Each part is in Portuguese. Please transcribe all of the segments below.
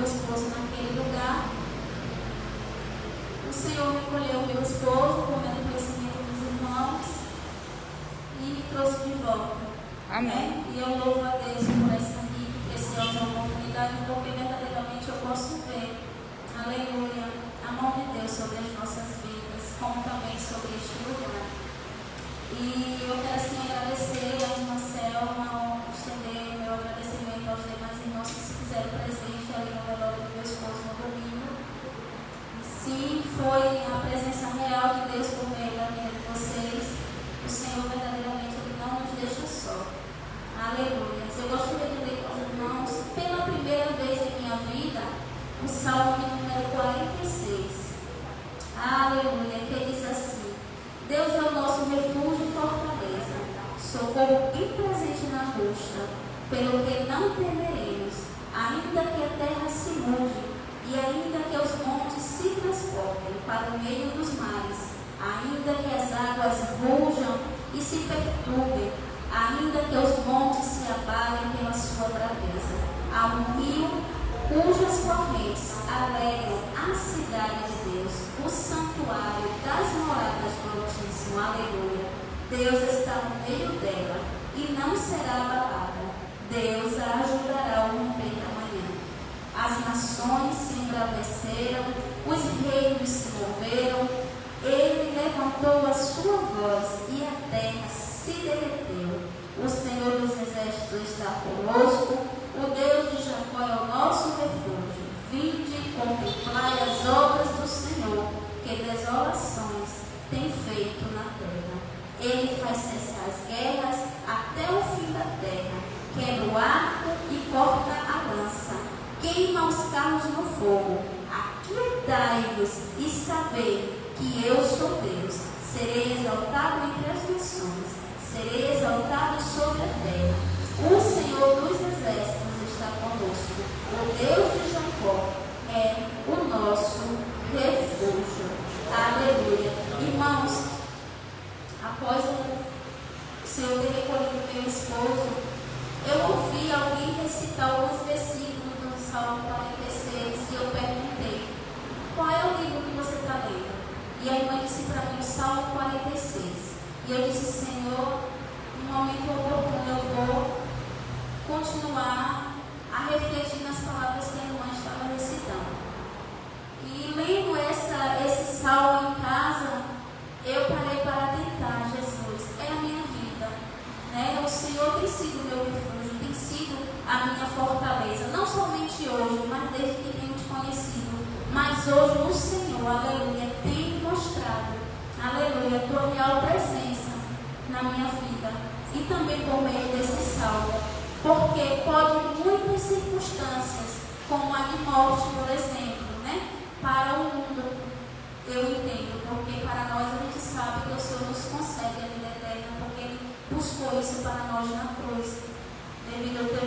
esposo naquele lugar. O Senhor recolheu o meu esposo, com o conhecimento dos irmãos, e me trouxe de volta. Amém. E eu louvo a Deus por essa preciosa oportunidade, porque verdadeiramente eu posso ver, aleluia, a mão de Deus sobre as nossas vidas, como também sobre este lugar. E eu quero assim agradecer a irmã Selma, estender o meu agradecimento aos demais irmãos que se fizeram presente ali no velório do meu esposo no domingo. Sim, foi a presença real de Deus por meio da vida de vocês. O Senhor verdadeiramente Ele não nos deixa só. Aleluia. Eu gostaria de ler com os irmãos, pela primeira vez em minha vida, o Salmo de número 46. Aleluia, que diz assim: Deus é o nosso refúgio e fortaleza, socorro bem presente na angústia, pelo que não temeremos, ainda que a terra se mude, e ainda que os montes se transportem para o meio dos mares, ainda que as águas rujam e se perturbem, ainda que os montes se abalem pela sua braveza. Há um rio cujas correntes alegram a cidade de Deus, o santuário das moradas do Altíssimo. Aleluia. Deus está no meio dela e não será abalada. Deus a ajudará ao romper da manhã. As nações se embraveceram, os reinos se moveram. Ele levantou a sua voz e a terra se derreteu. O Senhor dos Exércitos está conosco, o Deus de Jacó é o nosso refúgio. Vinde e contemplai as obras do Senhor, que desolações tem feito na terra. Ele faz cessar as guerras até o fim da terra, quebra o arco e corta a lança, queima os carros no fogo. Aquietai-vos e sabei que eu sou Deus. Serei exaltado entre as nações, serei exaltado sobre a terra. O Senhor dos Exércitos está conosco. O Deus de Jacó é o nosso refúgio. Aleluia. Irmãos, após o Senhor ter recolhido meu esposo, eu ouvi alguém recitar alguns versículos do Salmo 46 e eu perguntei: qual é o livro que você está lendo? E a irmã disse para mim o Salmo 46. E eu disse: Senhor, no momento oportuno eu vou continuar a refletir nas palavras que a irmã estava recitando. E lendo esse salmo em casa, eu parei para tentar. Jesus, é a minha vida, né? O Senhor tem sido o meu refúgio, tem sido a minha fortaleza, não somente hoje, mas desde que tenho te conhecido. Mas hoje o Senhor, aleluia, tem me mostrado, aleluia, a tua real presença na minha vida e também por meio desse salmo, porque pode muitas circunstâncias, como a de morte, por exemplo, né? Para o mundo, eu entendo, porque para nós a gente sabe que o Senhor nos concede a vida eterna, porque Ele buscou isso para nós na cruz, devido ao teu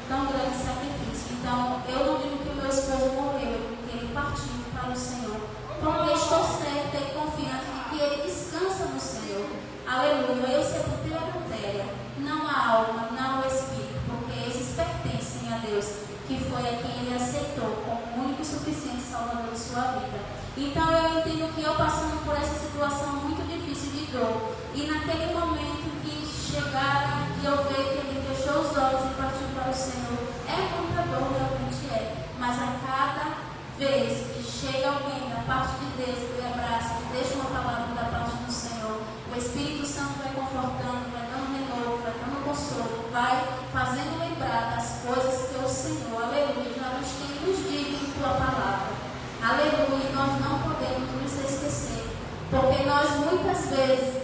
tão grande sacrifício. Então, eu não digo que o meu esposo morreu, eu digo que ele partiu para o Senhor, porque estou certa e confiante de que ele descansa no Senhor. Aleluia. Eu sepultei a matéria, não a alma, não o espírito, porque esses pertencem a Deus, que foi a quem ele aceitou como o único e suficiente salvador de sua vida. Então eu entendo que eu passando por essa situação muito difícil de dor, e naquele momento que chegaram e eu vejo que ele fechou os olhos e partiu para o Senhor, é muita dor, realmente é, mas a cada vez que chega alguém da parte de Deus, que abraça, que deixa uma palavra da parte do Senhor, o Espírito Santo vai confortando, vai dando renovo, vai dando consolo, vai fazendo lembrar das coisas que o Senhor, aleluia, já nos tem nos dito em tua palavra. Aleluia, nós não podemos nos esquecer, porque nós muitas vezes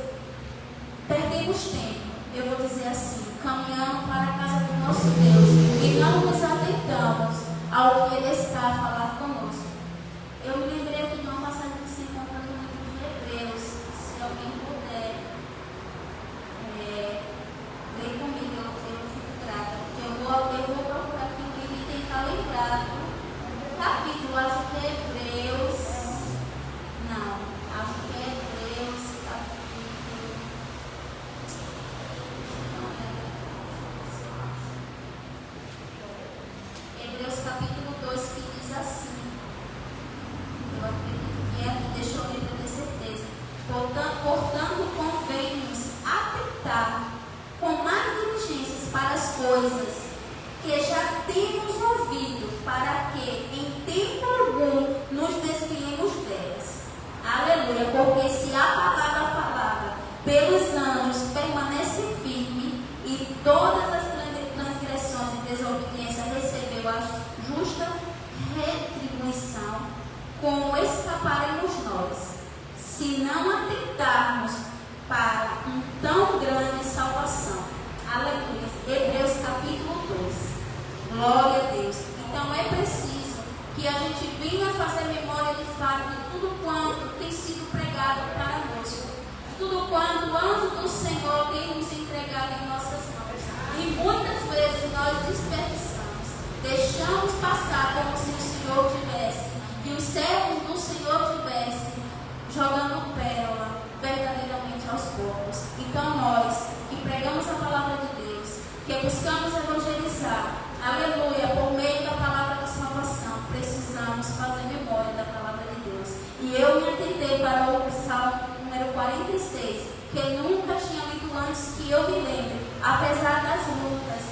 perdemos tempo, eu vou dizer assim, caminhando para a casa do nosso Deus e não nos atentamos ao que Ele está a falar conosco. Eu me lembrei aqui de uma passagem que se encontra no livro de Hebreus, se alguém puder ler comigo, eu fico grata, porque eu vou procurar aqui o livro e tentar lembrar do capítulo, acho que é Hebreus, não, acho que é Hebreus, capítulo, Hebreus capítulo 2, que diz justa retribuição, como escaparemos nós, se não atentarmos para um tão grande salvação. Aleluia. Hebreus capítulo 2. Glória a Deus. Então é preciso que a gente venha fazer memória de fato de tudo quanto tem sido pregado para nós, tudo quanto o anjo do Senhor tem nos entregado em nossas mãos. E muitas vezes nós desperdiçamos, deixamos passar como se o Senhor tivesse, e os servos do Senhor tivessem jogando pérola verdadeiramente aos poucos. Então nós que pregamos a palavra de Deus, que buscamos evangelizar, aleluia, por meio da palavra da salvação, precisamos fazer memória da palavra de Deus. E eu me atentei para o Salmo número 46, que eu nunca tinha lido antes que eu me lembre, apesar das lutas,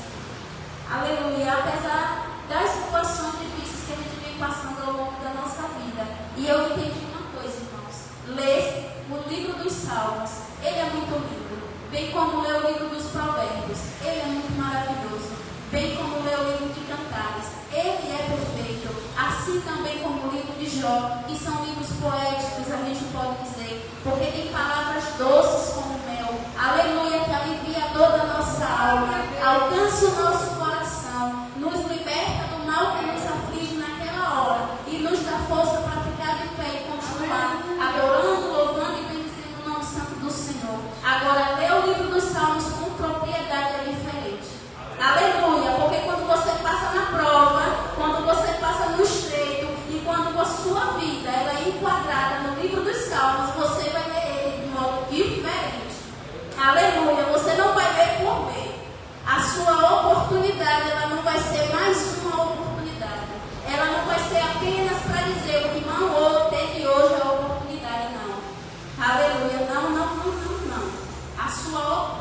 aleluia, apesar das situações difíceis que a gente vem passando ao longo da nossa vida. E eu entendi uma coisa, irmãos: ler o livro dos Salmos, ele é muito lindo, bem como ler o livro dos Provérbios, ele é muito maravilhoso, bem como ler o livro de Cantares, ele é perfeito, assim também como o livro de Jó, que são livros poéticos, a gente pode dizer, porque tem palavras doces como mel, aleluia, que alivia a dor da nossa alma, alcança o nosso coração, nos liberta do mal que nos aflige naquela hora e nos dá força para ficar de pé e continuar adorando, louvando e bendizendo o nome santo do Senhor. Agora, ler o livro dos Salmos com propriedade é diferente. Aleluia, porque quando você passa na prova, quando você passa no estreito e quando a sua vida ela é enquadrada no livro dos Salmos, você vai ler ele de modo diferente. Aleluia, você não vai ler por ler. A sua oportunidade ela não vai ser mais uma oportunidade. Ela não vai ser apenas para dizer o irmão teve hoje a oportunidade, não. Aleluia, não. A sua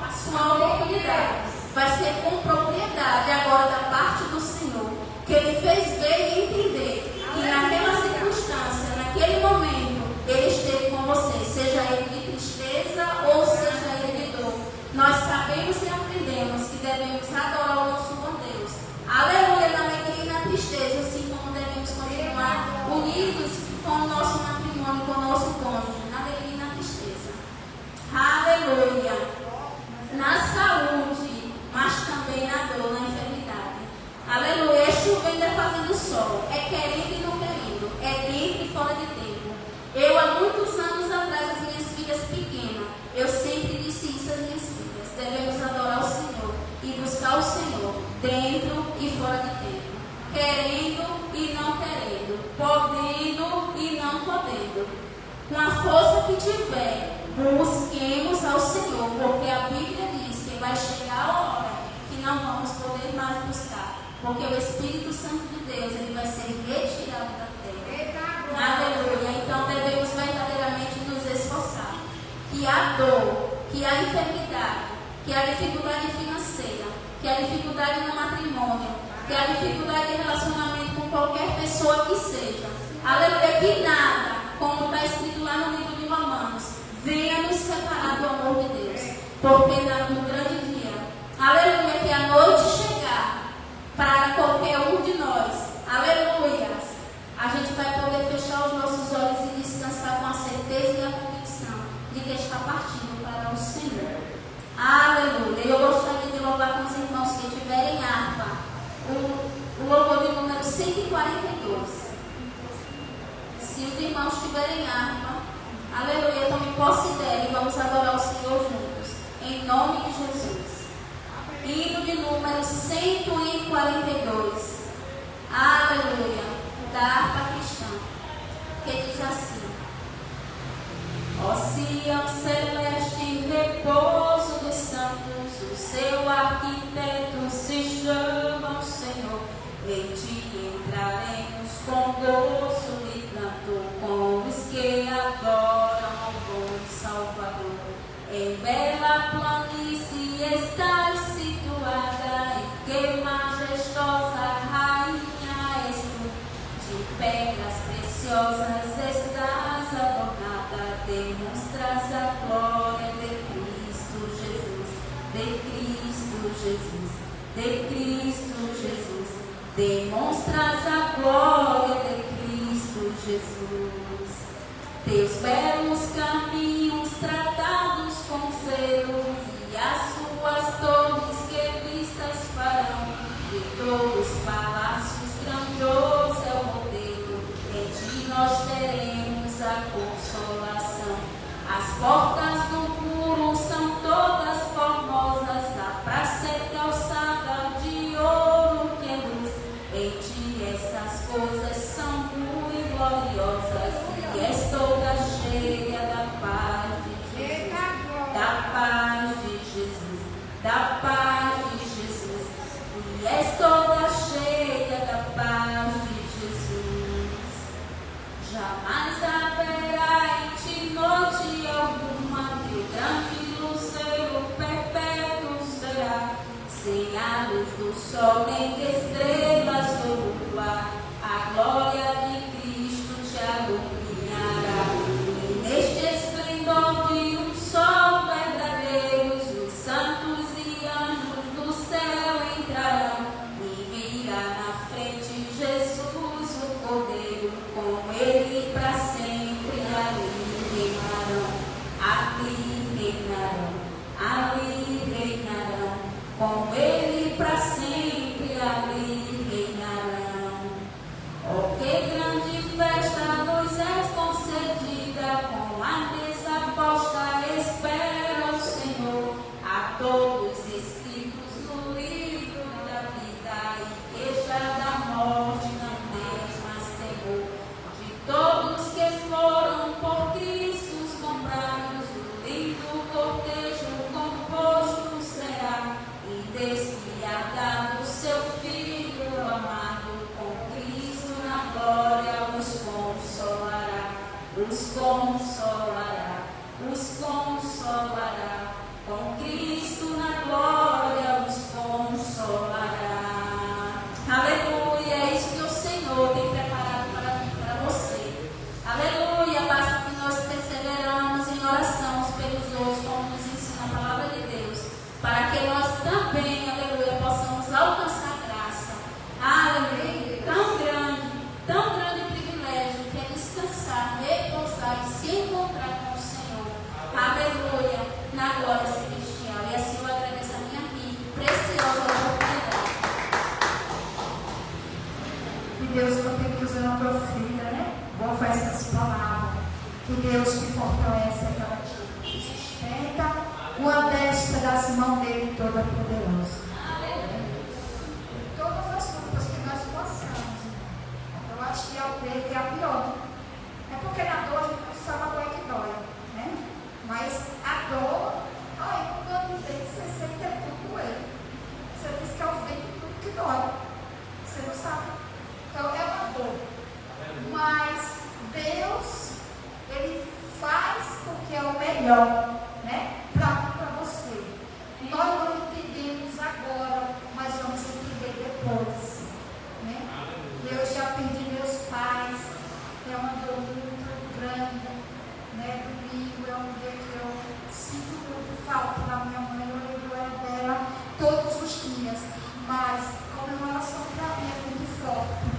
oportunidade vai ser com propriedade agora da parte do Senhor, que Ele fez ver e entender que naquela circunstância, naquele momento, Ele esteve com você, seja ele de tristeza ou seja ele de dor. Nós sabemos e aprendemos que devemos adorar o nosso bom Deus. Aleluia, na alegria e na tristeza, assim como devemos continuar unidos com o nosso matrimônio, com o nosso cônjuge, na alegria e na tristeza. Aleluia. Na saúde, mas também na dor, na enfermidade. Aleluia. É chovendo, é fazendo sol, é querendo e não querendo, é dentro e fora de tempo. Eu, há muitos anos atrás, as minhas filhas pequenas, eu sempre disse isso às minhas filhas: devemos adorar o Senhor e buscar o Senhor dentro e fora de tempo, querendo e não querendo, podendo e não podendo, com a força que tiver. Busquemos ao Senhor, porque a Bíblia diz que vai chegar a hora que não vamos poder mais buscar, porque o Espírito Santo de Deus ele vai ser retirado da terra. Aleluia. Então devemos verdadeiramente nos esforçar. Que a dor, que a enfermidade, que a dificuldade financeira, que a dificuldade no matrimônio, que a dificuldade de relacionamento com qualquer pessoa que seja, aleluia, que nada, como está escrito lá no livro de Romanos, venha nos separar do amor de Deus, porque no grande dia, aleluia, que a noite chegar para qualquer um de nós, aleluia, a gente vai poder fechar os nossos olhos e descansar com a certeza e a convicção de que está partindo para o Senhor. Aleluia. Eu gostaria de louvar com os irmãos que tiverem harpa o louvor de número 142. Se os irmãos tiverem harpa, aleluia, tome posse dela e vamos adorar o Senhor juntos, em nome de Jesus. Hino de número 142, aleluia, da harpa cristã, que diz assim: ó Sião celeste, repouso dos santos, o seu arquiteto se chama o Senhor, em ti entraremos com gozo e canto, com os que adoram ao bom Salvador. Em bela planície estás situada, e que majestosa rainha és tu, de pedras preciosas estás adornada, demonstras a glória de Cristo Jesus, de Cristo Jesus, de Cristo Jesus. demonstras a glória de Cristo Jesus. Teus belos caminhos tratados com zelo, e as suas torres que vistas farão, de todos os palácios grandioso é o modelo, em ti nós teremos a consolação. As portas do muro são todas formosas, a praça é calçada de ouro que luz, em ti essas coisas são muito gloriosas, e és toda cheia da paz de Jesus, da paz de Jesus, da paz de Jesus, e és toda cheia da paz de Jesus. Jamais haverá em ti noite alguma, que o grande luzeiro perpétuo será, sem a luz do sol nem de estrelas do luar, a glória de Cristo te alumiará. E neste esplendor de um sol verdadeiro, os santos e anjos do céu entrarão, e virá na frente Jesus o Cordeiro, com ele para sempre ali reinarão, ali reinarão, com ele para sempre ali reinarão. Oh, que grande festa nos é concedida, com a mesa posta espera o Senhor, a todos escritos no livro da vida, e queixa da morte não tens mais temor. De todos que foram por Cristo comprados, o lindo cortejo composto será, e despiadado seu Filho amado, com Cristo na glória os consolará, os consolará, os consolará, com Cristo na glória os consolará. Aleluia, é isso que o Senhor tem preparado para você. Aleluia, basta que nós perseveramos em oração uns pelos outros, como nos ensina a palavra de Deus, para que nós também, aleluia, possamos alcançar graça. Aleluia, tão grande privilégio que é descansar, repousar e se encontrar com o Senhor. Aleluia, na glória celestial. E assim eu agradeço a minha vida, preciosa oportunidade. Que Deus continue usando a tua filha, né? Vou fazer essas palavras. Que Deus te fortalece a cada dia, te sustenta com a destra das mãos dele toda poderosa. Todas as lutas que nós passamos, eu acho que é a pior. É porque na dor a gente não sabe a dor que dói, né? Mas a dor, olha, quando você sente é tudo doer. Você diz que é o vento tudo que dói. Você não sabe. Então é uma dor. Mas Deus, Ele faz porque é o melhor, né? Para você. Nós não entendemos agora, mas vamos entender depois, né? Eu já perdi meus pais, é uma dor muito grande, né? Domingo é um dia que eu sinto muito falta da minha mãe, eu lembro dela todos os dias, mas a comemoração para mim é muito forte,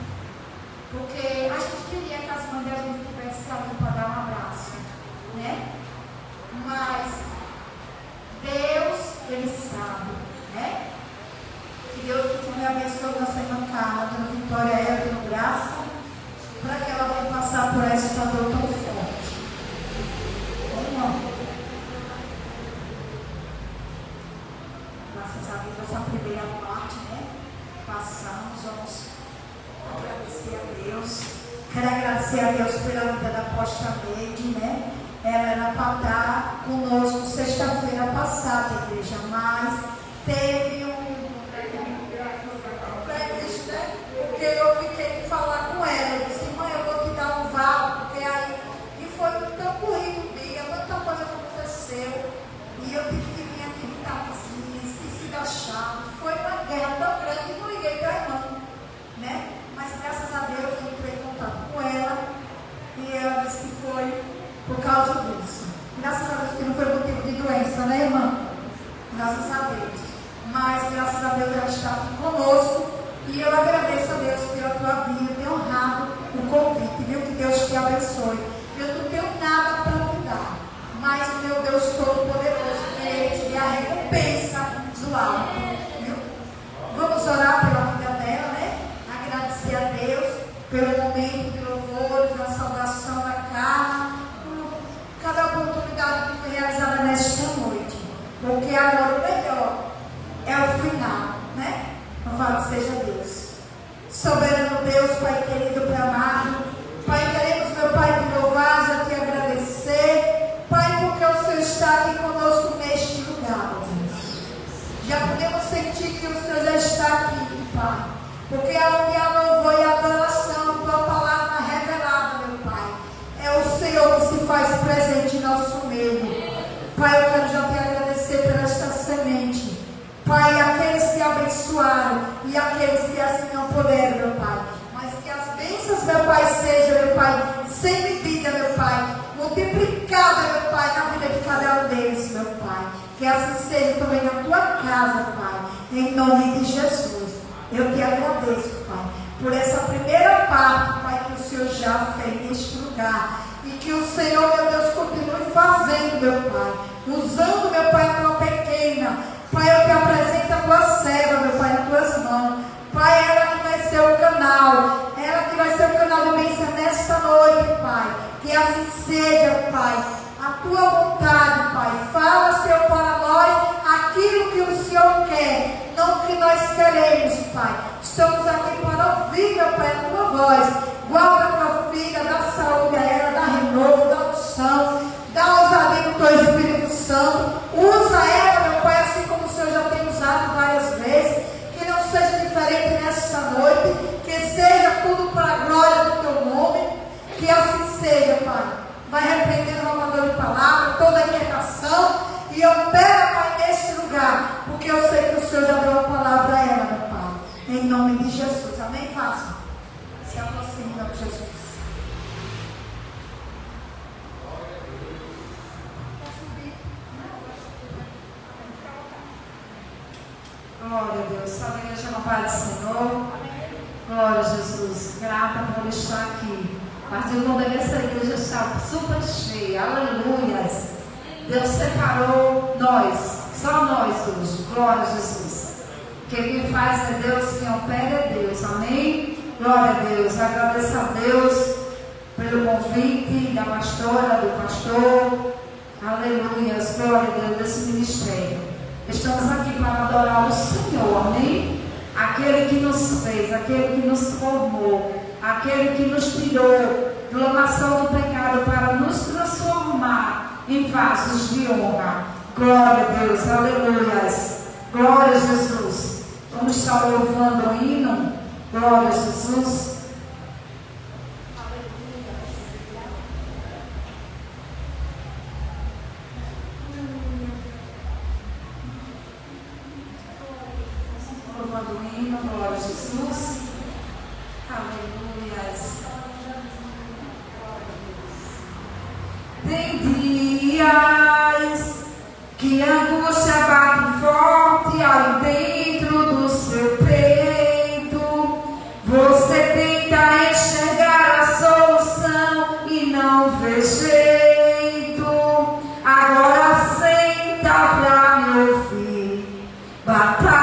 porque a gente queria que as mães da gente tivesse ali para dar um abraço, né? Mas Deus, Ele sabe, né? Que Deus continue abençoando nossa irmã Carla, dando vitória a ela, dando graça, para que ela venha passar por essa dor tão forte. Graças a Deus, essa primeira parte, né? Passamos, vamos agradecer a Deus. Quero agradecer a Deus pela vida da apóstola Neide, né? Ela era para estar conosco sexta-feira passada, igreja, mas teve previsto, né? Porque eu fiquei de falar com ela. Eu disse, mãe, eu vou te dar um vale, porque aí. E foi tão corrido o dia, tanta coisa que aconteceu. E eu tive que vir aqui de tardezinha, esqueci da chave. Foi uma guerra tão grande que não liguei para a irmã, né? Mas graças a Deus eu entrei em contato com ela e ela disse que foi por causa disso. Graças a Deus que não foi motivo de doença, né, irmã? Graças a Deus. Mas graças a Deus ela está aqui conosco E eu agradeço a Deus pela tua vida, ter honrado o convite, viu? Que Deus te abençoe. Eu não tenho nada para te dar, mas o meu Deus Todo-Poderoso, que Ele te dê a recompensa do alto, viu? Vamos orar pela vida dela, né? Agradecer a Deus pelo momento de louvores, da salvação da casa, por cada oportunidade que foi realizada nesta noite. Porque agora o melhor é o final, né? Louvado seja Deus. Soberano Deus, Pai querido, Pai amado, Pai, queremos, meu Pai, te louvar, já te agradecer, Pai, porque o Senhor está aqui conosco neste lugar, Deus. Já podemos sentir que o Senhor já está aqui, Pai, porque aonde há louvor e adoração, tua palavra revelada, meu Pai, é o Senhor que se faz presente em nosso meio. Pai, eu quero já te agradecer por esta semente. Pai, aqueles que abençoaram e aqueles que assim não puderam, meu Pai. Mas que as bênçãos, meu Pai, sejam, meu Pai, sem medida, meu Pai, multiplicada, meu Pai, na vida de cada um deles, meu Pai. Que assim seja também na tua casa, Pai, em nome de Jesus. Eu te agradeço, Pai, por essa primeira parte, Pai, que o Senhor já fez neste lugar. E que o Senhor, meu Deus, continue fazendo, meu Pai, usando, meu Pai, a tua pequena. Pai, eu te apresento a tua serva, meu Pai, nas tuas mãos. Pai, ela que vai ser o canal. Ela que vai ser o canal de bênção nesta noite, Pai. Que assim seja, Pai. A tua vontade, Pai. Fala, Senhor, para nós aquilo que o Senhor quer. Não o que nós queremos, Pai. Estamos aqui para ouvir, meu Pai, a tua voz. Guarda a tua filha, dá saúde a ela, dá renovo, dá unção, dá ousadia do teu Espírito Santo. Usa ela, meu Pai, assim como o Senhor já tem usado várias vezes. Que não seja diferente nesta noite. Que seja tudo para a glória do teu nome. Que assim seja, Pai. Vai repreendendo o amador de palavra, toda a inquietação. E opera, Pai, neste lugar. Porque eu sei que o Senhor já deu a palavra a ela, meu Pai. Em nome de Jesus. Amém? Faça. Se aproxime, meu Jesus. Glória a Deus. Salve a igreja na paz do Senhor. Glória a Jesus. Grata por estar aqui. A partir do momento que essa igreja está super cheia. Aleluias. Deus separou nós. Só nós hoje. Glória a Jesus. Quem faz é Deus, quem opera é Deus. Amém? Glória a Deus. Agradeço a Deus pelo convite da pastora, do pastor. Aleluias. Glória a Deus desse ministério. Estamos aqui para adorar o Senhor, amém? Aquele que nos fez, aquele que nos formou, aquele que nos tirou da nação do pecado para nos transformar em vasos de honra. Glória a Deus, aleluias. Glória a Jesus. Vamos estar louvando o hino. Glória a Jesus. Louvando o hino, glória a Jesus. Aleluias. Tem dias que a angústia bate forte aí dentro do seu peito. Você tenta enxergar a solução e não vê jeito. Agora senta pra me ouvir. Batalhas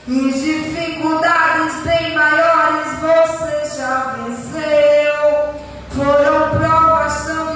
e dificuldades bem maiores você já venceu. Foram provas tão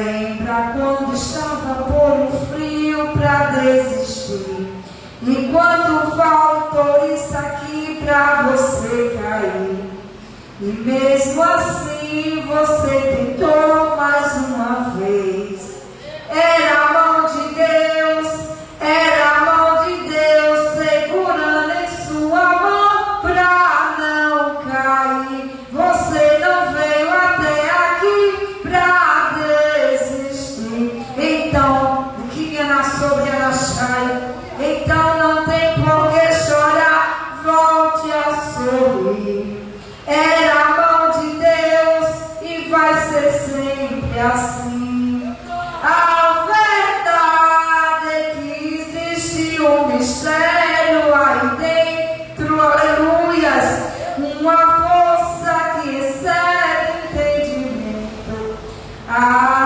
Lembra quando estava por um frio pra desistir, e quando faltou isso aqui pra você cair, e mesmo assim você tentou mais uma vez. Era a mão de Deus, era a mão de Deus segurando em sua mão pra não cair. Você não veio até aqui pra desistir. Então, o que é sobre ela cai. Então não tem por que chorar, volte a sorrir. Era a mão de Deus e vai ser sempre assim. A verdade é que existe um mistério aí dentro, aleluias, uma força que excede entendimento. A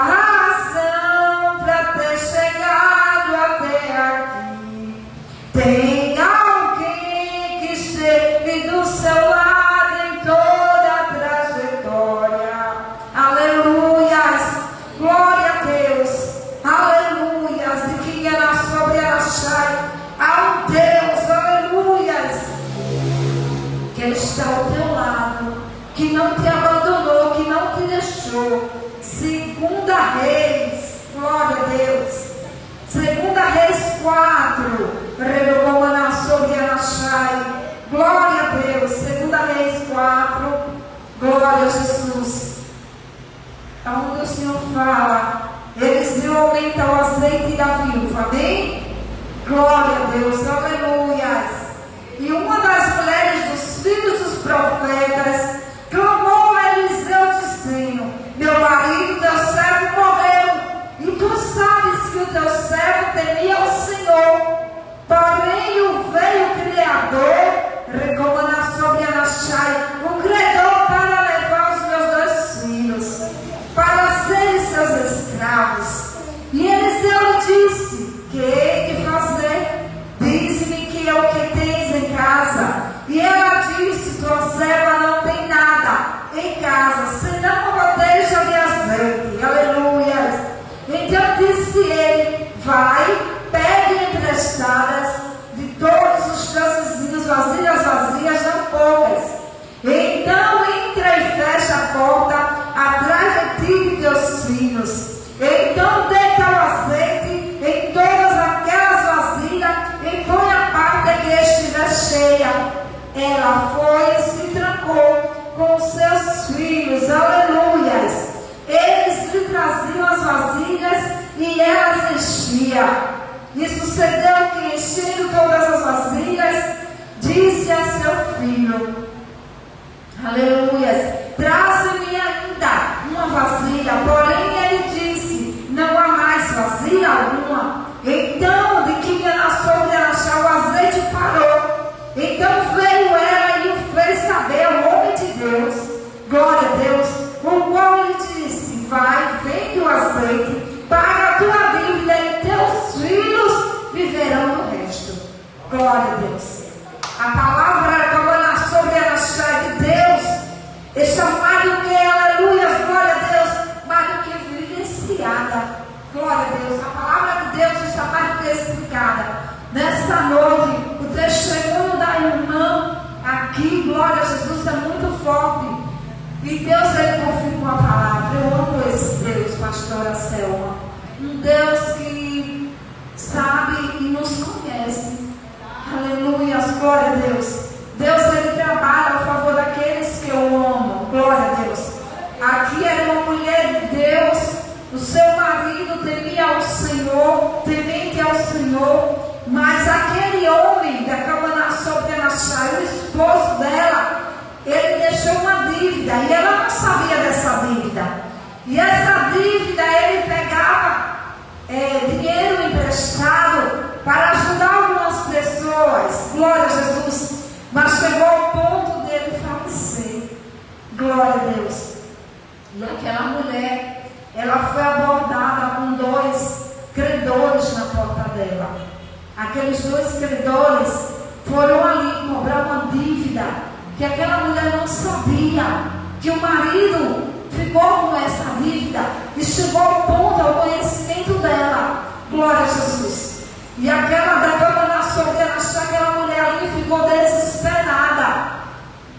razão para ter chegado até aqui. Tem alguém que esteve do seu lado em toda a trajetória. Aleluias, glória a Deus. Aleluias, de quem era sobre a Shai. Há um Deus, aleluias, que Ele está ao teu lado, que não te abandonou, que não te deixou. Segunda Reis, glória a Deus. Segunda Reis 4, Redobomaná sobre Anachai. Glória a Deus. Segunda Reis 4, glória a Jesus. Aonde o Senhor fala, Eliseu aumenta o azeite da viúva, amém? Glória a Deus, aleluias. E uma das mulheres dos filhos dos profetas clamou a Eliseu dizendo: meu marido, teu servo, morreu, e tu sabes que o teu servo temia o Senhor. Porém o veio Criador, recomendar sobre Anachai, o credor, para levar os meus 2 filhos, para serem seus escravos. E Eliseu disse: que hei de fazer? Diz-me que é o que tens em casa. E ela disse: tua serva não tem nada em casa, senão uma bandeja de azeite. Aleluia. Então disse ele: vai, pegue emprestadas de todos os teus vizinhos vasilhas vazias, não poucas. Então entra e fecha a porta atrás de ti e de teus filhos. Então deita o azeite em todas aquelas vasilhas e põe a parte que estiver cheia. Ela foi e se trancou com os seus filhos, aleluias. Eles lhe traziam as vasilhas e elas enchiam. E sucedeu que, enchendo todas as vasilhas, disse a seu filho, aleluias, traze-me ainda uma vasilha. Porém ele disse: não há mais vasilha alguma. Então de quem ela soube achar, o azeite parou. Então veio ela e o fez saber ao homem de Deus, glória a Deus, o qual lhe disse: vai, vende o azeite, paga a tua dívida e teus filhos viverão no resto. Glória a Deus. A palavra era sobre a Shai de Deus está mais do que, aleluia, glória a Deus, mais do que vivenciada. Glória a Deus. A palavra de Deus está mais do que explicada. Nesta noite, o testemunho da irmã aqui, glória a Jesus, é muito forte. E Deus, Ele confirma a palavra. Eu amo esse Deus, pastora Selma. Um Deus que sabe e nos conhece. Aleluia, glória a Deus. Deus, Ele trabalha a favor daqueles que eu amo. Glória a Deus. Aqui era uma mulher de Deus. O seu marido temia ao Senhor, temente ao Senhor. Mas aquele homem da Câmara sobre a Anachai, o esposo dela, ele deixou uma dívida e ela não sabia dessa dívida. E essa dívida ele pegava dinheiro emprestado para ajudar algumas pessoas. Glória a Jesus. Mas chegou ao ponto dele falecer. Glória a Deus. E aquela mulher, ela foi abordada com 2 credores na porta dela. Aqueles 2 credores foram ali cobrar uma dívida que aquela mulher não sabia, que o marido ficou com essa dívida e chegou ao ponto Glória a Jesus. E aquela da cama na sogueira, aquela mulher ali ficou desesperada.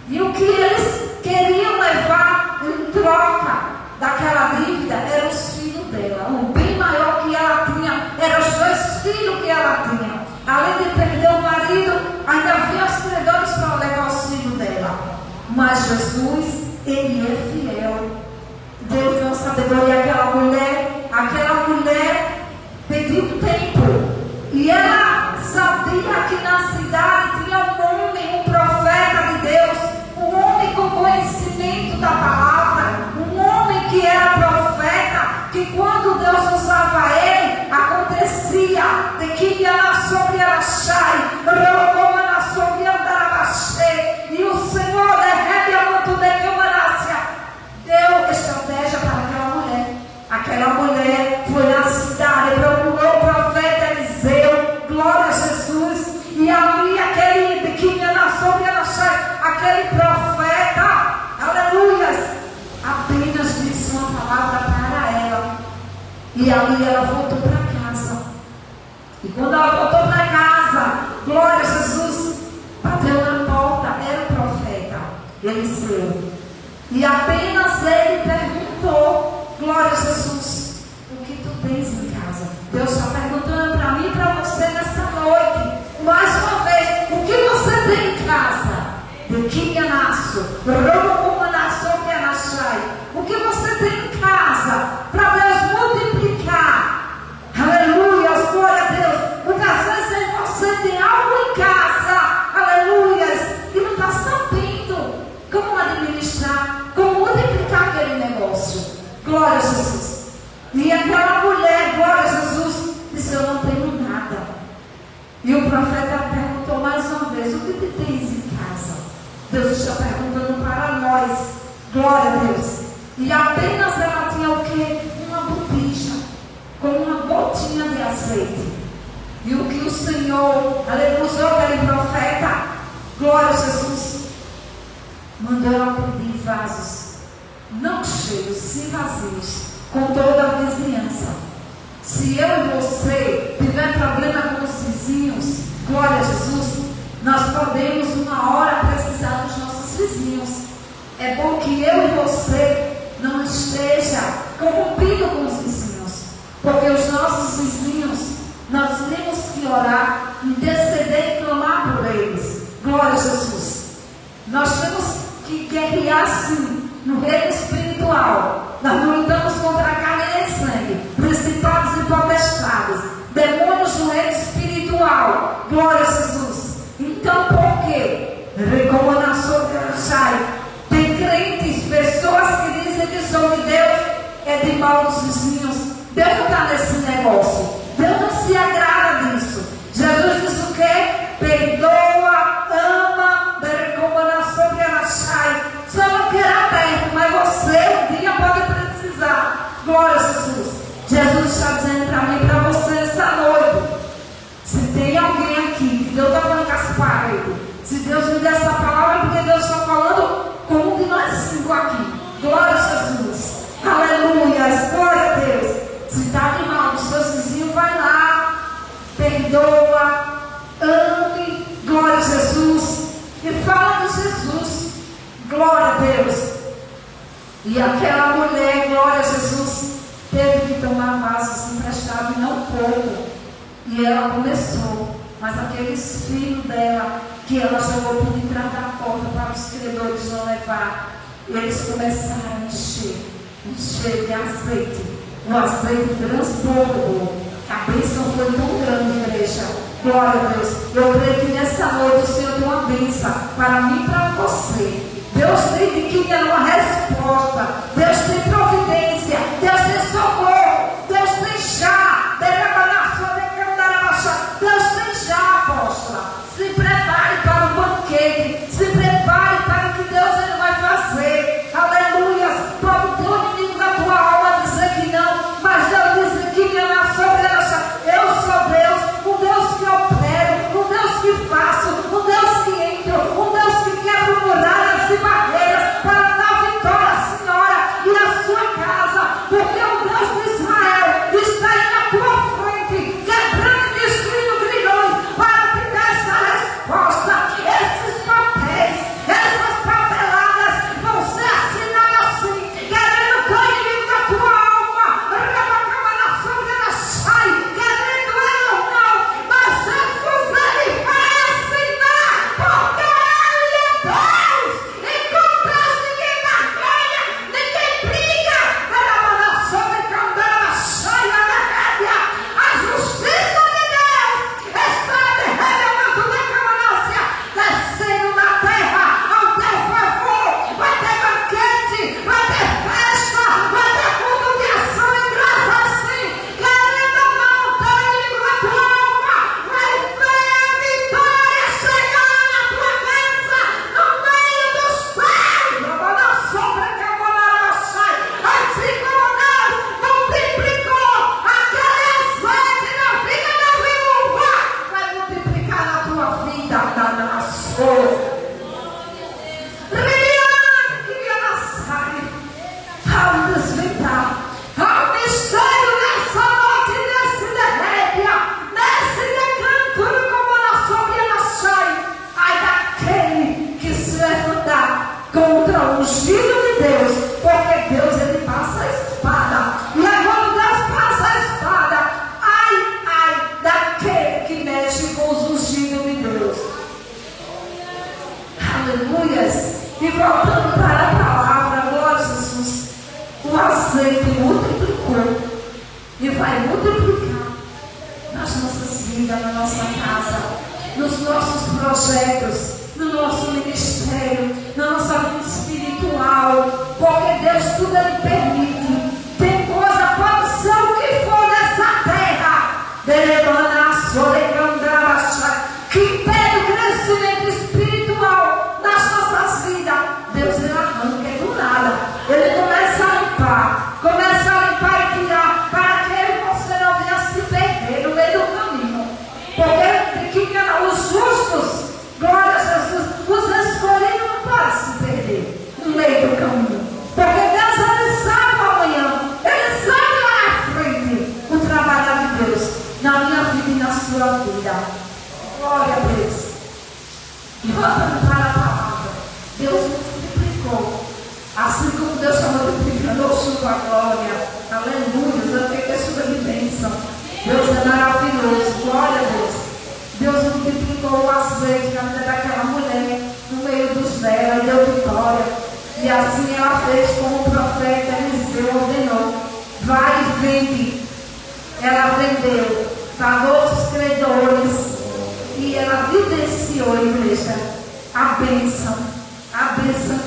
E o que eles queriam levar em troca daquela dívida eram os filhos dela. O bem maior que ela tinha eram os 2 filhos que ela tinha. Além de perder o marido, ainda havia os credores para levar os filhos dela. Mas Jesus, Ele é fiel. Deus deu sabedoria àquela mulher pediu tempo. E ela sabia que na cidade tinha um homem, um profeta de Deus, um homem com conhecimento da palavra, um homem que era profeta, que quando Deus usava ele, acontecia de que ia lá sobre Araxai, Rogoma na sobre Andarabaxê, e o Senhor derrebe a manto de Eumanácia, deu estratégia para aquela mulher. Aquela mulher foi na cidade, procurou o profeta Eliseu, glória a Jesus, e ali aquele que ia na sobre Araxai, aquele profeta, aleluias, apenas disse uma palavra para ela. E ali ela voltou para casa. E quando ela voltou para casa, glória a Jesus, bateu na porta, era o profeta Eliseu. E apenas ele perguntou, glória a Jesus, o que tu tens em casa? Deus está perguntando para mim e para você nessa noite, mais uma vez, o que você tem em casa? De Quinhanaço, o que você tem em casa para Deus multiplicar? Aleluia, glória a Deus. Muitas vezes você tem algo em casa, aleluias, e não está sabendo como administrar, como multiplicar aquele negócio. Glória a Jesus. E aquela mulher, glória a Jesus, disse: eu não tenho nada. E o profeta perguntou mais uma vez: o que tu tens em casa? Deus está perguntando para nós, glória a Deus. E apenas ela tinha o que? Uma botija, com uma gotinha de azeite. E o que o Senhor, aleluia, usou aquele profeta, glória a Jesus, mandou ela pedir vasos, não cheios, sim vazios, com toda a vizinhança. Se eu e você tiver problema com os vizinhos, glória a Jesus, nós podemos uma hora precisar dos nossos vizinhos. É bom que eu e você não esteja corrompido com os vizinhos, porque os nossos vizinhos, nós temos que orar, interceder e clamar por eles. Glória a Jesus. Nós temos que guerrear sim no reino espiritual. Nós não lutamos contra a carne e sangue, principados e potestades, demônios do reino espiritual. Glória a Jesus. Então, por quê? Tem crentes, pessoas que dizem que são de Deus, é de mal dos vizinhos. Deus não está nesse negócio. Deus não se agrada disso. Jesus disse o quê? Perdoa, ama, só não quer perto, mas você um dia pode precisar. Glória a Jesus. Jesus está dizendo para mim e para você essa noite: se tem alguém aqui que Deus está falando com as paredes, se Deus me der essa palavra, porque Deus está falando com um de nós 5 aqui. Glória a Jesus. Aleluia. Glória a Deus. Se está de mal dos seus vizinhos, vai lá, perdoa, ame, glória a Jesus, e fala de Jesus. Glória a Deus. E aquela mulher, glória a Jesus, teve que tomar vasos emprestados, e não pouco. E ela começou, mas aqueles filhos dela, que ela jogou por detrás da porta para os credores não levar, eles começaram a encher de azeite. O azeite transbordou. A bênção foi tão grande, igreja. Glória a Deus. Eu creio que nessa noite o Senhor tem uma bênção para mim e para você. Deus tem que dar uma resposta. Deus tem providência. Deus tem socorro. Deus tem chá. Deus tem chá, apóstola. Se prepare para o banquete. Se prepare para o que Deus ele vai fazer. Aleluia. Pode ter o inimigo da tua alma dizer que não, mas Deus disse que eu sou Deus, um Deus que opero, um Deus que faço, um Deus que entro, um Deus que quebra muralhas e barreiras para dar vitória à senhora e à sua casa, porque e vai multiplicar nas nossas vidas, na nossa casa, nos nossos projetos, no nosso ministério, na nossa vida espiritual, porque Deus tudo Ele permite. Tem coisa, pode ser o que for nessa terra, que impede o crescimento espiritual nas nossas vidas. Deus Ele arranca do nada. Ele começa a limpar e tirar, para que você não venha se perder no meio do caminho. Porque os justos, glória a Jesus, os escolhidos não podem se perder no meio do caminho. Porque Deus Ele sabe o amanhã, Ele sabe lá na frente o trabalho de Deus na minha vida e na sua vida. Glória a Deus. E voltando para a palavra, Deus multiplicou. Assim como Deus está multiplicando a chuva, glória, aleluia, eu tenho que é chuva de bênção. Deus é maravilhoso, glória a Deus. Deus multiplicou o azeite na vida daquela mulher, no meio dos dela, e deu vitória. E assim ela fez como o profeta Eliseu ordenou: vai e vende. Ela vendeu, pagou os credores, e ela vivenciou, igreja, a bênção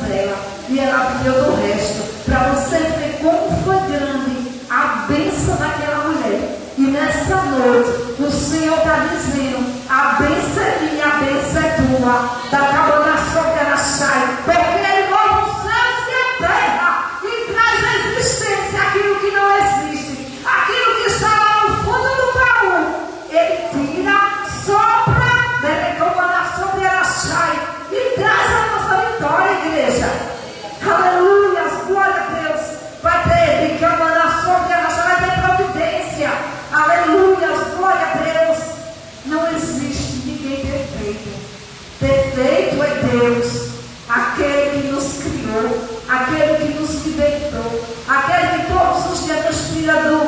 dela. E ela viveu do resto, para você ver como foi grande a bênção daquela mulher. E nessa noite, o Senhor está dizendo: a bênção é minha, a bênção é tua. Da cabana sobre ela sai, porque Ele move os céus e a terra e traz à existência aquilo que não existe, aquilo que está lá no fundo do baú. Ele tira, sopra, cabana sobre ela sai e traz a nossa vitória, igreja. Aleluia, glória a Deus. Vai ter cabana sobre ela sai, vai ter providência. Aleluia, glória a Deus. Não existe ninguém perfeito. Perfeito é Deus, aquele que nos criou, aquele que nos libertou, aquele que todos os dias nos tira do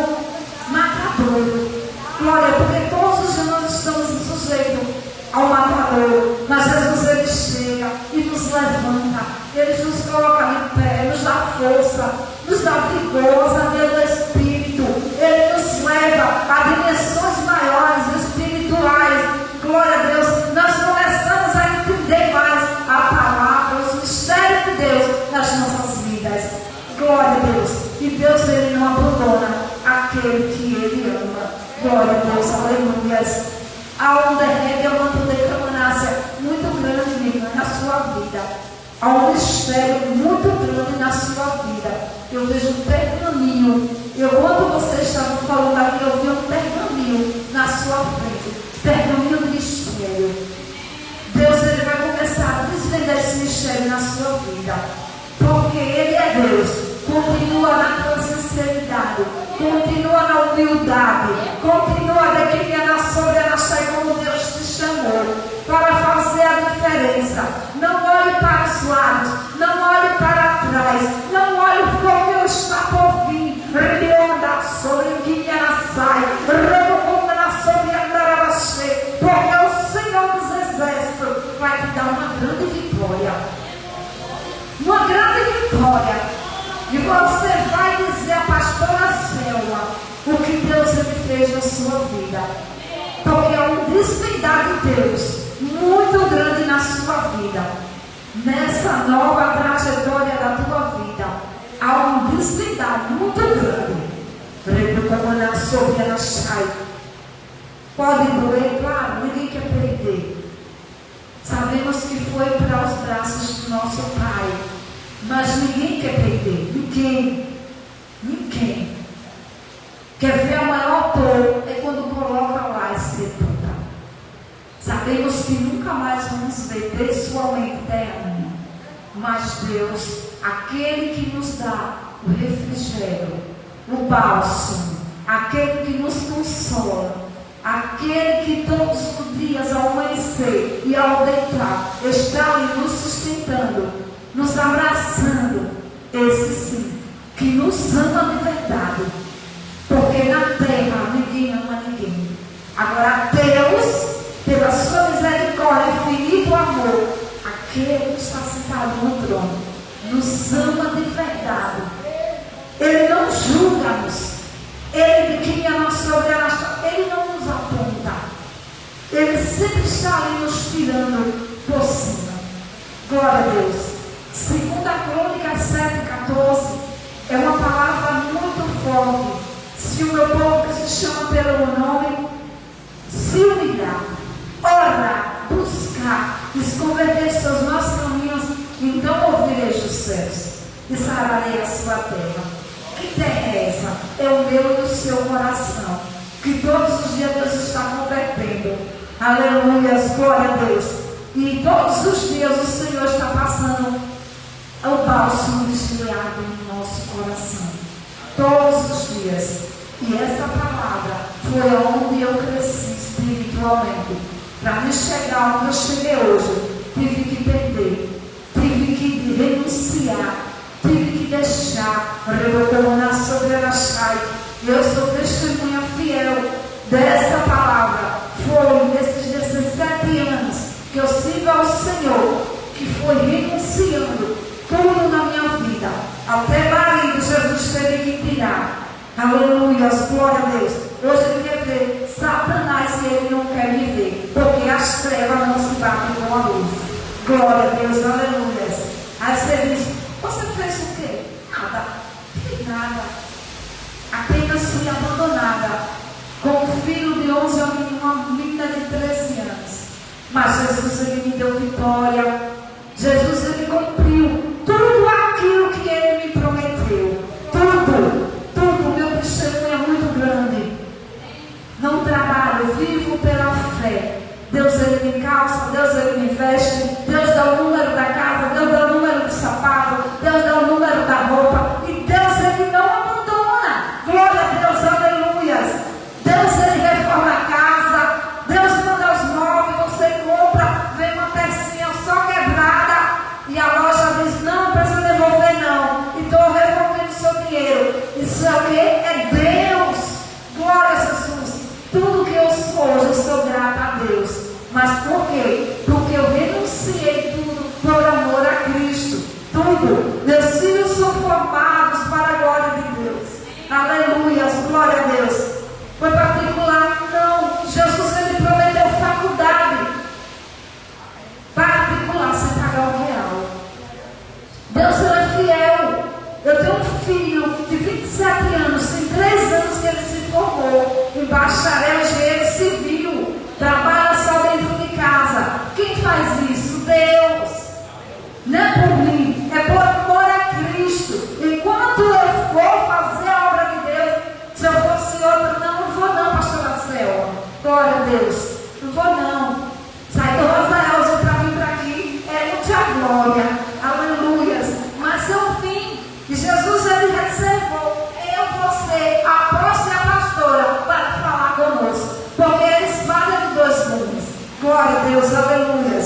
matador. Glória, porque todos os dias nós estamos sujeitos ao matador, mas Jesus Ele chega e nos levanta, Ele nos coloca em pé, nos dá força, nos dá vigor, saber do Espírito. Ele nos leva a dimensões maiores, espirituais. Glória a Deus. Nós começamos a entender mais a palavra, os mistérios de Deus nas nossas vidas. Glória a Deus. E Deus Ele não abandona aquele que Ele ama. Glória a Deus. Aleluia. Há um derrame, há uma declamanácia muito grande, minha irmã, na sua vida. Há um mistério muito grande na sua vida. Eu vejo um pergaminho. Quando vocês estavam falando aqui, eu vi um pergaminho na sua frente. Pergaminho de mistério. Deus Ele vai começar a desvendar esse mistério na sua vida. Porque Ele é Deus. Continua na tua sinceridade. Continua na humildade. Continua declinando sobre a nação como Deus te chamou. Para fazer a diferença. Não olhe para os lados. Não olhe para trás. Não olhe como Deus está por vir. Anda sobre o que ela sai. Sobre a porque o Senhor dos Exércitos vai te dar uma grande vitória. Uma grande vitória. E você vai dizer à pastora Selma o que Deus Ele fez na sua vida. Porque é um desvendar de Deus muito grande na sua vida. Nessa nova trajetória da tua vida, há um desvendar muito grande. Sobre ela sai. Pode doer, claro, ninguém quer perder. Sabemos que foi para os braços do nosso Pai. Mas ninguém quer perder. Ninguém. Quer ver a maior dor é quando coloca lá e sepulta. Sabemos que nunca mais vamos ver pessoalmente terra. Mas Deus, aquele que nos dá o refrigério, o bálsamo, aquele que nos consola, aquele que todos os dias ao amanhecer e ao deitar está ali nos sustentando, nos abraçando, esse sim, que nos ama de verdade, porque na terra ninguém ama ninguém. Agora Deus, pela sua misericórdia e infinito amor, aquele que está sentado no trono, nos ama de verdade. Ele não julga-nos. Ele que Ele sempre está ali nos tirando por cima. Glória a Deus. Segunda Crônica 7,14 é uma palavra muito forte. Se o meu povo que se chama pelo meu nome se humilhar, orar, buscar, e se converter seus maus caminhos, então ouvirei dos céus e sararei a sua terra. Que terra é essa? É o meu e o seu coração, que todos os dias Deus está convertendo. Aleluia, glória a Deus. E todos os dias o Senhor está passando o bálsamo destilhado no nosso coração. Todos os dias. E essa palavra foi onde eu cresci espiritualmente. Para me chegar onde eu cheguei hoje, tive que perder, tive que renunciar, tive que deixar. Eu sou testemunha fiel dessa palavra. Foi nesses 17 anos que eu sirvo ao Senhor, que foi renunciando tudo na minha vida. Até marido Jesus teve que tirar. Aleluia, glória a Deus. Hoje ele quer ver Satanás e ele não quer me ver, porque as trevas não se batem com a luz. Glória a Deus, aleluia. Aí você diz, você fez o quê? Nada, fiz nada. Apenas fui abandonada com um filho de 11 anos e uma menina de 13 anos. Mas Jesus, ele me deu vitória. Jesus, ele cumpriu tudo aquilo que ele me prometeu. Tudo. Meu testemunho é muito grande. Não trabalho, vivo pela fé. Deus, ele me calça, Deus, ele me veste. Deus dá o número da casa, Deus dá o número do sapato, Deus dá o número da roupa. E Deus, ele não abandona. Glória a Deus, aleluias. Deus, ele reforma a casa. Deus manda os móveis, você compra, vem uma pecinha só quebrada. E a loja diz, não precisa devolver não. E estou revolvendo o seu dinheiro. Isso é o que? É Deus. Glória a Jesus. Tudo que eu sou hoje, eu sou grata a Deus. Mas por quê? Porque eu renunciei tudo por amor a Cristo. Tudo. Meus filhos são formados para a glória de Deus. Aleluia, glória a Deus. Foi particular? Não. Jesus, ele prometeu faculdade particular sem pagar o real. Deus, ele é fiel. Eu tenho um filho de 27 anos, tem 3 anos que ele se formou em bacharel engenheiro civil, trabalha só dentro de casa. Quem faz isso? Deus. Não é por mim, é por amor a Cristo. Enquanto eu for fazer a obra de Deus, se eu fosse outro, não vou não, pastora Selma. Glória a Deus. Não vou não. Sai do Rosael para vir para aqui, é muita glória. Aleluia. Mas eu vim. E Jesus, ele reservou eu, você, a apóstola e a pastora para falar conosco. Porque eles valem de 2 mundos. Glória a Deus, aleluia.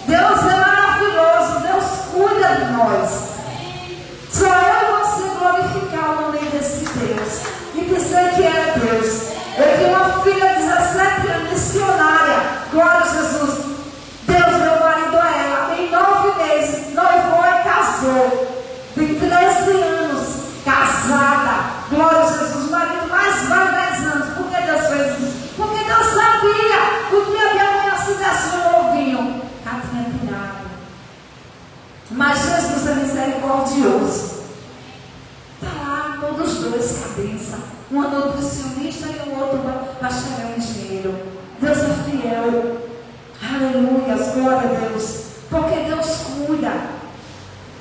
Deus é maravilhoso, Deus cuida de nós. Só eu e você glorificar o nome desse Deus e dizer que é Deus. Eu tenho uma filha de 17 anos, missionária. Glória a Jesus. Deus deu marido a ela. Em 9 meses, noivou e casou. De 13 anos, casada. Glória a Jesus. O marido mais velho 10 anos. Por que Deus fez isso? Porque Deus sabia que o dia que a mulher se desse um ovinho, ela tinha tirado. Mas Jesus é misericordioso. Está lá todos os dois, cabeça. Um nutricionista e o outro bacharel engenheiro. Deus é fiel. Aleluia, glória a Deus. Porque Deus cuida.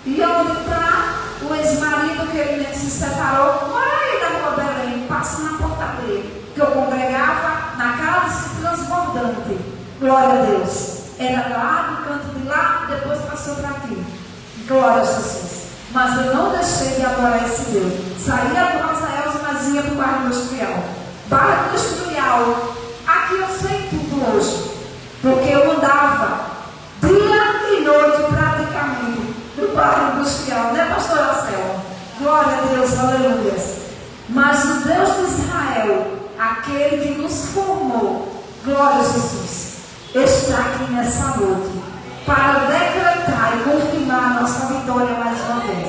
E onde está o ex-marido que ele se separou? Mora aí na rua Belém, passa na porta dele. Que eu congregava na casa transbordante. Glória a Deus. Era lá no canto de lá, depois passou para aqui. Glória a Jesus. Mas eu não deixei de adorar esse Deus. Saía do Rafael, mas ia para o bairro industrial. Bairro industrial. Aqui eu sei tudo hoje. Porque eu andava dia e noite praticamente no bairro industrial. Né, pastora Selma? Glória a Deus, aleluia. Mas o Deus de Israel, aquele que nos formou, glória a Jesus, está aqui nessa noite para decretar e confirmar a nossa vitória mais uma vez.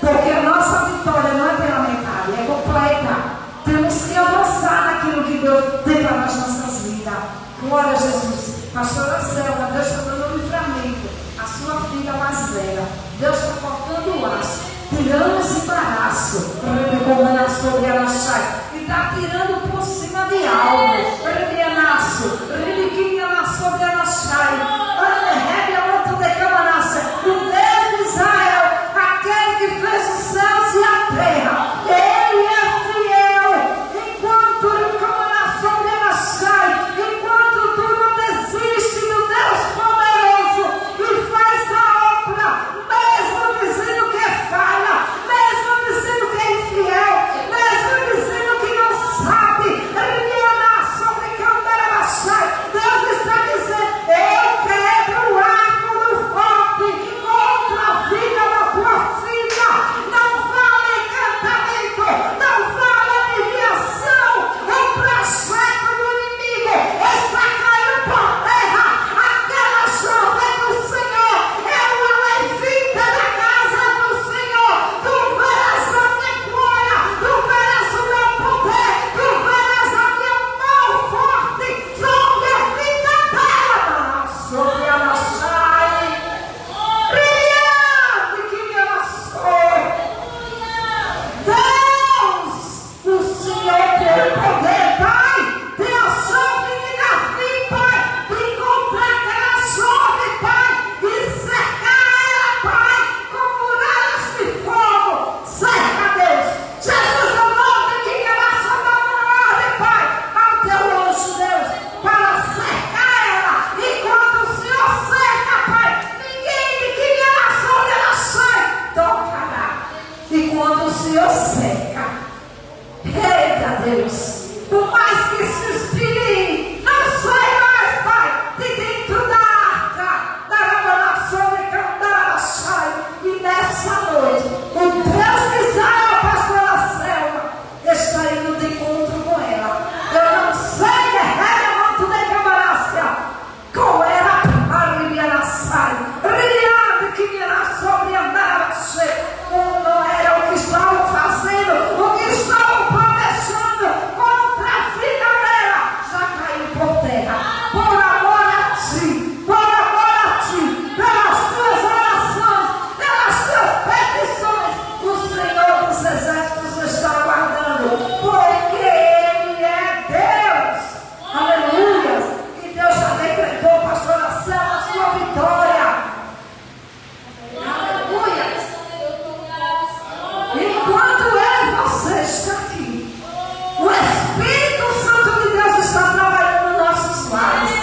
Porque a nossa vitória não é pela metade, é completa. Temos que avançar naquilo que Deus tem para as nossas vidas. Glória a Jesus. Pastora Selma, Deus está dando um livramento. A sua filha mais velha. Deus está cortando o laço, tirando esse embaraço. Sobre ela sai. E está tirando por cima de algo. Rebianaço. Rebiquinha sobre ela sai. O Deus de Israel, aquele que fez os céus e a terra, Ele é fiel. Enquanto o camarada sobre ela sai, enquanto tu não desiste do Deus poderoso e faz a obra, mesmo dizendo que é falha, mesmo dizendo que é infiel, mesmo dizendo que não sabe, sobre Candará sai. Deus está dizendo: eu quebro o arco do forte contra a vida da tua filha. Não vale encantamento, não vale adivinhação. O projeto do inimigo está caindo por terra. Aquela jovem do Senhor é uma levita da casa do Senhor. Tu verás a minha glória, tu verás o meu poder, tu verás a minha mão forte sobre a vida dela, sobre a Machai. Brilhante que me amassou. Deus, o Senhor tem poder, Pai, de a jovem de Davi, Pai, de encontrar aquela jovem, Pai, e cercar ela, Pai, com muralhas de fogo. Cerca, Deus. Jesus, eu mando que me amassou da morte, Pai, ao teu anjo, Deus, para cercar ela. E quando o Senhor cerca, Pai, ninguém de que me amassou dela sai, tocará. E quando o Senhor cerca, eita Deus, por mais que se inspire, não sai mais, Pai, de dentro da arca, da revelação de Candará sai. E nessa noite, o Deus de Israel, pastora Selma, está indo de encontro com ela. Eu não sei, muito de Camarácia, com ela, a Riviera sai, brilhante que virá sobre a Narache. Não era o que estavam fazendo, o que estavam planejando contra a vida dela, já caiu por terra. Por amor a ti, pelas tuas orações, pelas tuas petições, o Senhor dos Exércitos está aguardando, porque Ele é Deus. Aleluia. E Deus já decretou, pastora Selma, a sua vitória. Aleluia. Enquanto eu e você está aqui, o Espírito Santo de Deus está trabalhando nos nossos lares,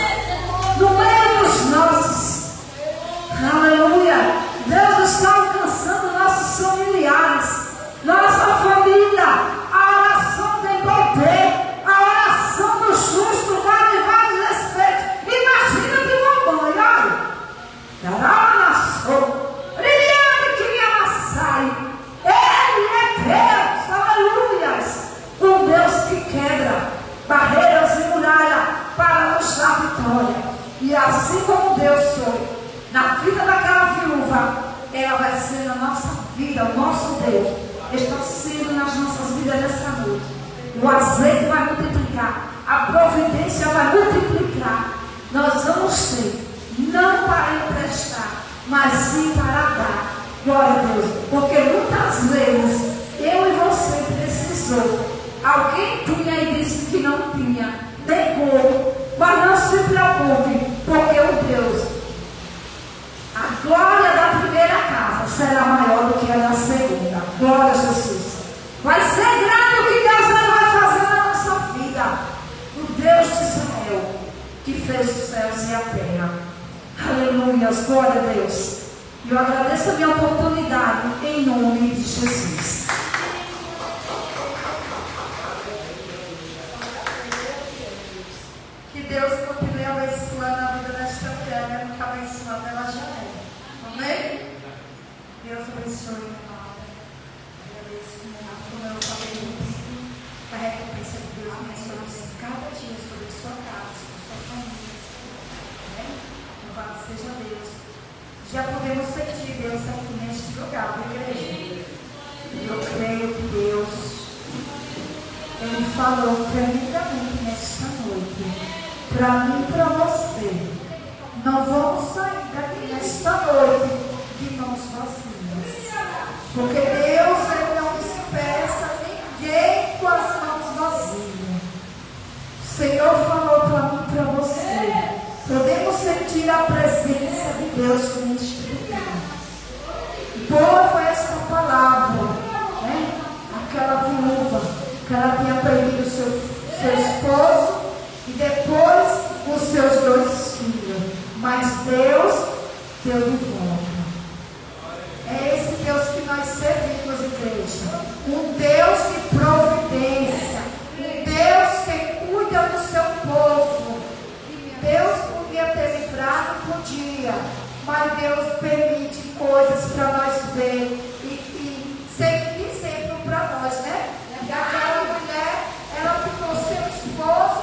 no meio dos nossos. Aleluia. Deus está alcançando nossos familiares, nossa família. A oração tem poder. A oração do justo vale vários respeitos. Imagina de mamãe, olha. Brilhante que me amassai. Ele é Deus, aleluias. Um Deus que quebra barreiras e muralhas para nos dar vitória. E assim como Deus foi na vida daquela viúva, ela vai ser na nossa vida. O nosso Deus está sendo nas nossas vidas nessa noite. O azeite vai multiplicar, a providência vai multiplicar. Nós vamos ter, não para emprestar, mas sim para dar. Glória a Deus. Porque muitas vezes eu e você precisou. Alguém tinha e disse que não tinha. Negou. Mas não se preocupe, porque o Deus, a glória da primeira casa será maior do que a da segunda. Glória a Jesus. Vai ser grande o que Deus vai fazer na nossa vida. O Deus de Israel, que fez os céus e a terra. Aleluia, glória a Deus. E eu agradeço a minha oportunidade em nome de Jesus. Que Deus continue abençoando a vida desta mulher, mesmo que abençoando ela já é. Amém? Deus abençoe, minha amada. Agradeço como eu falei isso. A recompensa de Deus sobre cada dia, sobre a sua casa, sobre a sua família. Amém? Louvado seja Deus. Já podemos sentir Deus aqui neste lugar, igreja. Eu creio que Deus, Ele falou tremendamente nesta noite. para mim e para você. Não vamos sair daqui nesta noite de mãos vazias. Porque Deus, Ele não dispersa ninguém com as mãos vazias. O Senhor falou para mim e para você. Podemos sentir a presença de Deus neste lugar. Boa foi essa palavra, né? Aquela viúva que ela tinha perdido seu esposo e depois os seus 2 filhos. Mas Deus deu de volta. É esse Deus que nós servimos, igreja. Um Deus de providência. Um Deus que cuida do seu povo. Deus podia ter livrado, podia. Mas Deus permite coisas para nós ver. E sempre exemplo para nós, né? E aquela mulher, ela ficou sem o esposo,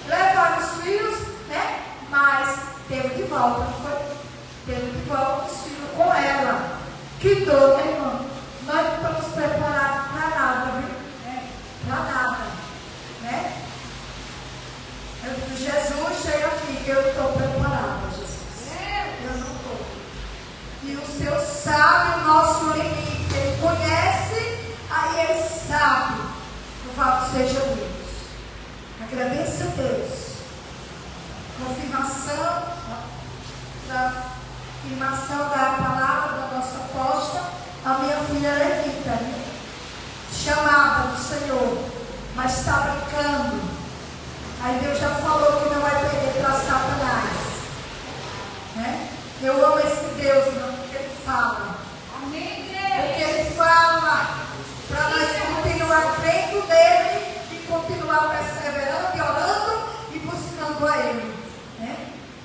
levaram os filhos, né? Mas teve de volta, não foi? Teve de volta os filhos com ela. Que dor, né, irmão? Nós não estamos preparados para nada, viu? Para nada, né? Eu digo, Jesus, chega aqui, eu estou preparada, Jesus. Eu não estou. E o Senhor sabe o nosso limite. Ele conhece, aí Ele sabe. Louvado seja Deus. Agradeça a Deus. Confirmação da palavra da nossa aposta, a minha filha Levita, né? Chamada do Senhor, mas está brincando. Aí Deus já falou que não vai perder para Satanás, né? Eu amo esse Deus, irmão, porque Ele fala. Amém, Deus. Porque Ele fala para nós continuar crendo nele e continuar perseverando e orando e buscando a Ele, né?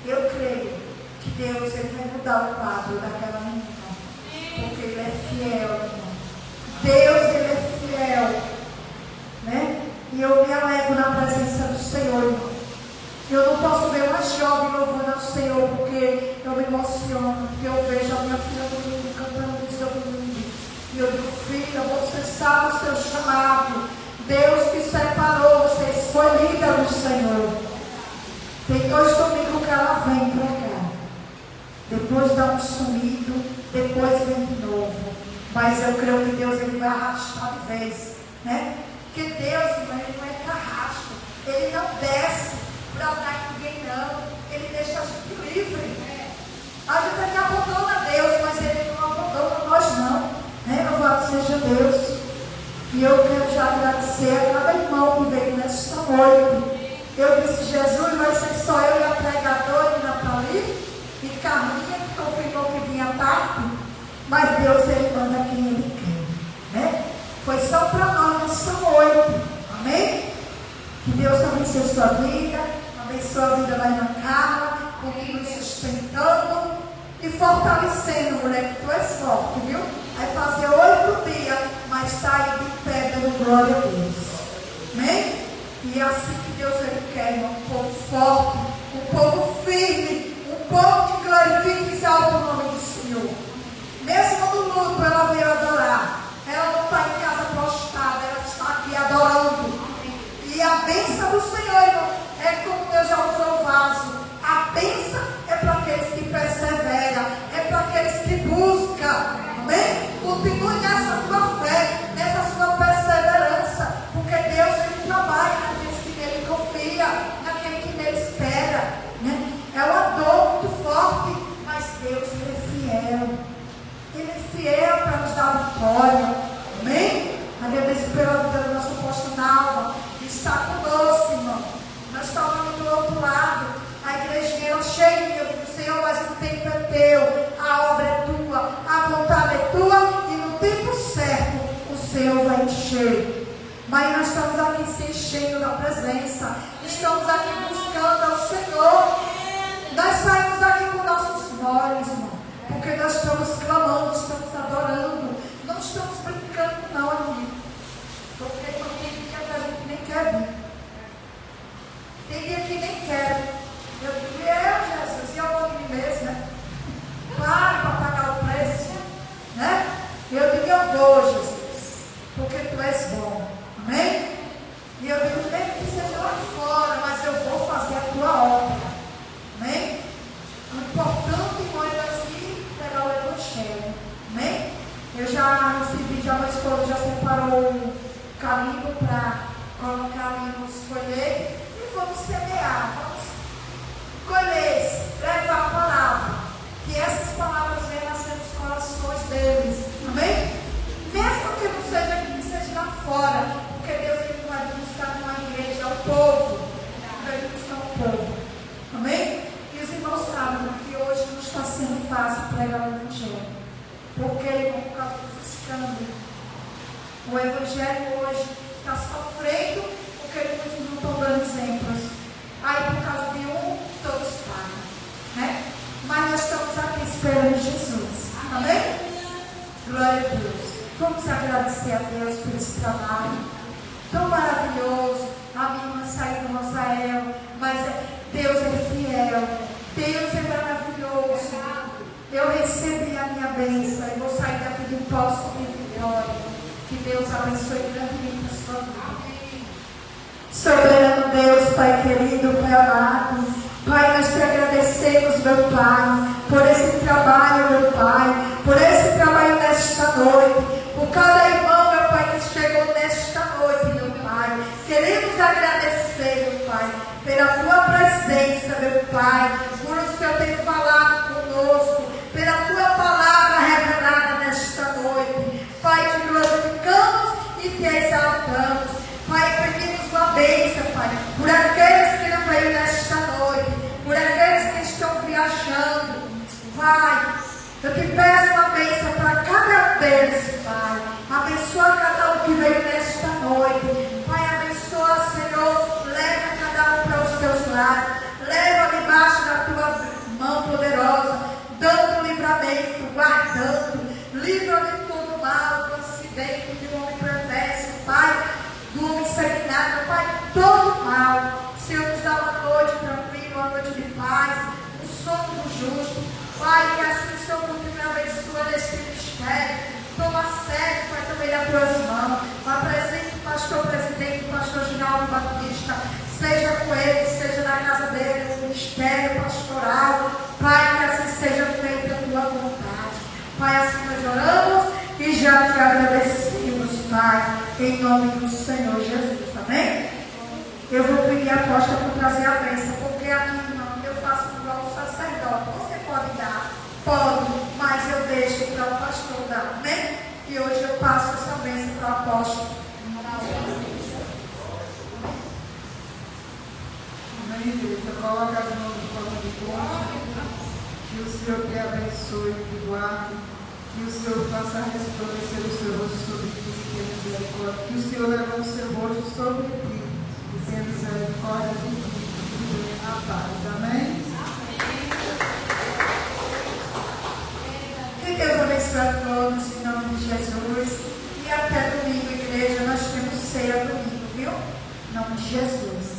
Eu creio que Deus, Ele vai mudar o quadro daquela menina, porque Ele é fiel, irmão. Deus, Ele é fiel, né? E eu me alegro na presença do Senhor, irmão. Eu não posso ver uma jovem louvando ao Senhor, porque eu me emociono, porque eu vejo a minha filha domingo cantando o seu domingo. E eu digo, filha, você sabe o seu chamado. Deus te separou, você é escolhida do Senhor. Tem 2 domingos que ela vem para cá. Depois dá um sumido, depois vem de novo. Mas eu creio que Deus, Ele vai arrastar de vez, né? Porque Deus, Ele não é carrasco. Ele não desce para dar ninguém, não. Ele deixa a gente livre. A gente até abandona Deus, mas Ele não abandona nós, não. Né? Louvado seja Deus. E eu quero já agradecer a cada irmão que veio nesta noite. Eu disse, Jesus, vai ser só eu e a pregadora e Nathalie e Carminha, que confirmou que vinha tarde. Mas Deus, Ele manda quem Ele quer, né? Foi só para nós nessa noite. Amém? Que Deus abençoe sua vida, abençoe a vida da irmã Carla, comigo sustentando e fortalecendo, mulher, que tu és forte, viu? Vai fazer 8 dias, mas está aí de pé, dando glória a Deus. Amém? E é assim que Deus, Ele quer, irmão, um povo forte, um povo firme, um povo que glorifique e exalta o nome do Senhor. Mesmo no luto, ela veio adorar. Ela não está em casa prostrada, ela está aqui adorando. E a bênção do Senhor, irmão, é como Deus já usou o vaso. A bênção é para aqueles que perseveram, é para aqueles que buscam. Amém? Continue nessa tua fé, nessa sua perseverança, porque Deus, Ele trabalha naqueles que nele confia, naquele que nele espera, né? É uma dor muito forte, mas Deus, Ele é fiel. Ele é fiel para nos dar vitória. Amém? Agradeço pela vida da nossa apóstola Nalva, que está conosco, irmão. Nós estamos do outro lado. A igrejinha era cheia. Eu digo, Senhor, mas o tempo é teu, a obra é tua, a vontade é tua, e no tempo certo o Senhor vai encher. Mas nós estamos aqui se enchendo da presença. Estamos aqui buscando ao Senhor. Nós saímos aqui com nossos molhos, irmão. Porque nós estamos clamando, estamos adorando. Não estamos brincando, não, amigo. Porque tem dia que a gente nem quer vir. Tem dia que nem quer. Eu digo, Jesus, e eu vou vir mesmo, né? Pare para pagar o preço, né? Eu digo, eu vou, Jesus, porque Tu és bom. Amém? E eu digo, mesmo que seja lá fora, mas eu vou fazer a Tua obra. esposa já separou o carimbo para colocar ali nos folhetos e vamos semear, vamos colher, levar a palavra. Que essas palavras venham nascer nos corações deles. Amém? Mesmo que não seja aqui, que seja lá fora. Porque Deus ele não vai buscar numa igreja, é o povo. Vai buscar o povo. Amém? E os irmãos sabem que hoje não está sendo fácil pregar o evangelho. Porque, irmão, por causa dos escândalos, o evangelho hoje está sofrendo porque muitos não estão dando exemplos. Aí, por causa de um, todos pagam. Né? Mas nós estamos aqui esperando Jesus. Amém? Glória a Deus. Vamos agradecer a Deus por esse trabalho tão maravilhoso. A minha irmã saiu do Rosael, mas Deus é fiel. Deus é maravilhoso. Eu recebi a minha bênção e vou sair daqui de posse de vitória. Que Deus abençoe grandemente a sua vida. Soberano Deus, Pai querido, Pai amado, Pai, nós te agradecemos, meu Pai, por esse trabalho, meu Pai, por esse trabalho nesta noite, por cada irmão, meu Pai, que chegou nesta noite, meu Pai. Queremos agradecer, meu Pai, pela tua presença, meu Pai, por o Senhor ter falado conosco, pela tua palavra revelada nesta noite. Pai, te glorificamos e te exaltamos. Pai, pedimos uma bênção, Pai, por aqueles que não veio nesta noite, por aqueles que estão viajando. Pai, eu te peço uma bênção para cada um deles, Pai. Abençoa cada um que veio nesta noite. Pai, abençoa, Senhor, leva cada um para os teus lares. Leva debaixo da tua mão poderosa, dando livramento, guardando. Livra de todo mal, do acidente, do homem perverso, Pai, do homem sanguinário, Pai, todo mal. Senhor, nos dá uma noite tranquila, uma noite de paz, o sono do justo. Pai, que assim o Senhor continue abençoando neste ministério. Toma sério, Pai, também das tuas mãos. Apresente o pastor presidente, o pastor Ginaldo Batista. Seja com ele, seja na casa dele, no ministério pastoral. Pai, que assim seja feita a tua vontade. Pai, assim nós oramos e já te agradecemos, Pai, em nome do Senhor Jesus. Amém? Eu vou pedir a aposta para trazer a bênção, porque aqui não, eu faço igual o sacerdote. Você pode dar? Pode, mas eu deixo para o pastor dar. Amém? E hoje eu passo essa bênção para o apóstolo. Amém, Deus. Eu coloco as mãos de forma de ponte. Que o Senhor te abençoe e te guarde. Que o Senhor faça resplandecer o seu rosto sobre ti e tenha misericórdia. Que o Senhor leve o seu rosto sobre ti e tenha misericórdia de ti e tenha a paz. Amém? Que Deus abençoe a todos em nome de Jesus. E até domingo, igreja, nós temos ceia domingo, viu? Em nome de Jesus.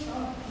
Ó.